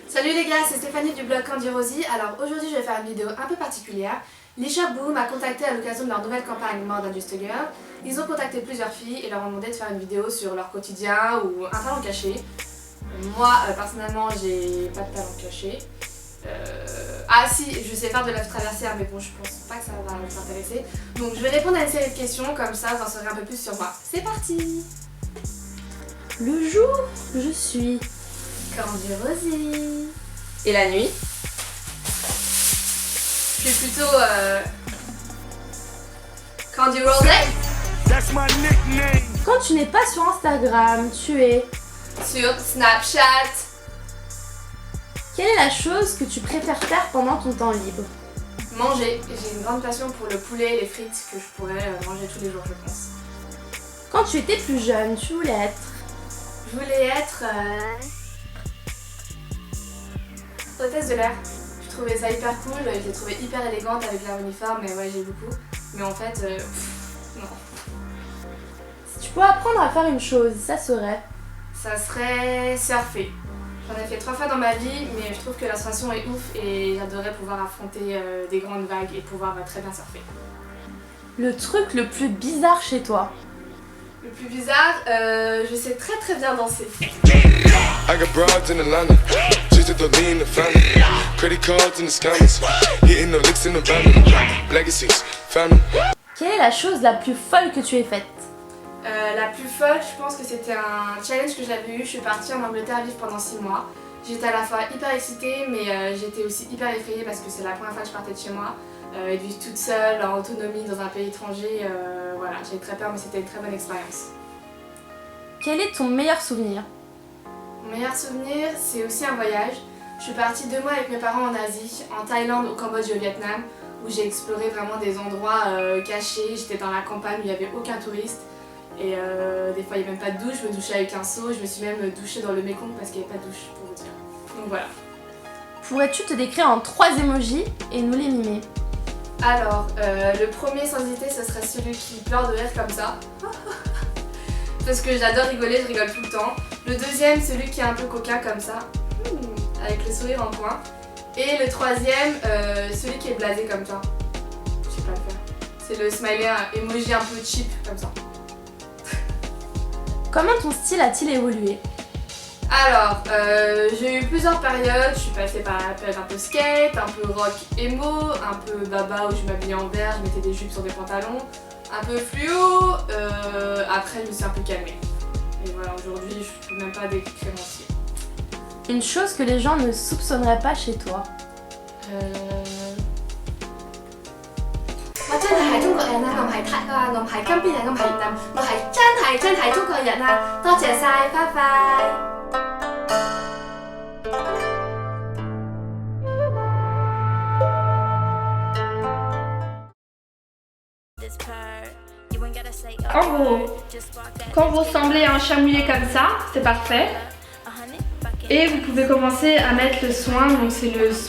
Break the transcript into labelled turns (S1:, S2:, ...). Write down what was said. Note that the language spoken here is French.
S1: Salut les gars, c'est Stéphanie du blog Candy Rosie. Alors aujourd'hui je vais faire une vidéo un peu particulière. Lisha Boom m'a contacté à l'occasion de leur nouvelle campagne More Than Just a Girl. Ils ont contacté plusieurs filles et leur ont demandé de faire une vidéo sur leur quotidien ou un talent caché. Moi personnellement j'ai pas de talent caché. Ah si, je sais faire de l'œuf traversière mais bon je pense pas que ça va vous intéresser. Donc je vais répondre à une série de questions comme ça vous en saurez un peu plus sur moi. C'est parti!
S2: Le jour, je suis
S1: Candy Rosie.
S2: Et la nuit,
S1: Je suis plutôt Candy Rosé.
S3: That's my nickname.
S2: quand tu n'es pas sur Instagram, tu es.
S1: Sur Snapchat.
S2: Quelle est la chose que tu préfères faire pendant ton temps libre?
S1: Manger. J'ai une grande passion pour le poulet et les frites que je pourrais manger tous les jours je pense.
S2: Quand tu étais plus jeune, tu voulais être.
S1: Je voulais être hôtesse de l'air. Je trouvais ça hyper cool, je l'ai trouvée hyper élégante avec leur uniforme et ouais j'ai beaucoup. Mais en fait, non.
S2: Si tu pouvais apprendre à faire une chose, ça serait.
S1: Ça serait surfer. J'en ai fait 3 fois dans ma vie mais je trouve que la sensation est ouf et j'adorerais pouvoir affronter des grandes vagues et pouvoir très bien surfer.
S2: Le truc le plus bizarre chez toi.
S1: Le plus bizarre, je sais très bien danser.
S3: I got broads in Atlanta. Just to lean the family. Credit cards in the scammers. Hitting the licks in the van. Legacies, family.
S2: Quelle est la chose la plus folle que tu aies faite?
S1: La plus folle, je pense que c'était un challenge que j'avais eu. Je suis partie en Angleterre vivre pendant 6 mois. J'étais à la fois hyper excitée, mais j'étais aussi hyper effrayée parce que c'est la première fois que je partais de chez moi. Et de vivre toute seule, en autonomie, dans un pays étranger, voilà, j'avais très peur, mais c'était une très bonne expérience.
S2: Quel est ton meilleur souvenir?
S1: Mon meilleur souvenir, c'est aussi un voyage. Je suis partie 2 mois avec mes parents en Asie, en Thaïlande, au Cambodge et au Vietnam, où j'ai exploré vraiment des endroits cachés. J'étais dans la campagne où il n'y avait aucun touriste. Et des fois il n'y avait même pas de douche, je me douchais avec un seau, je me suis même douchée dans le Mekong parce qu'il n'y avait pas de douche pour vous dire. Donc voilà.
S2: Pourrais-tu te décrire en 3 emojis et nous les mimer?
S1: Alors, le premier sans hésiter ce serait celui qui pleure de rire comme ça. Parce que j'adore rigoler, je rigole tout le temps. Le deuxième, celui qui est un peu coquin comme ça, avec le sourire en coin. Et le troisième, celui qui est blasé comme ça. Je sais pas le faire. C'est le smiley emoji un peu cheap comme ça.
S2: Comment ton style a-t-il évolué?
S1: Alors, j'ai eu plusieurs périodes, je suis passée par la période un peu skate, un peu rock emo, un peu baba où je m'habillais en vert, je mettais des jupes sur des pantalons, un peu fluo, après je me suis un peu calmée. Et voilà, aujourd'hui je peux même pas décrire mon style.
S2: Une chose que les gens ne soupçonneraient pas chez toi.
S1: 我真係中國人啊，我唔係泰啊，我唔係金邊人，我唔係越南，我係真係中國人啊！多謝晒，拜拜。
S4: En gros, quand vous ressemblez à un chat mouillé comme ça, c'est parfait. Et vous pouvez commencer à mettre le soin, donc c'est le soin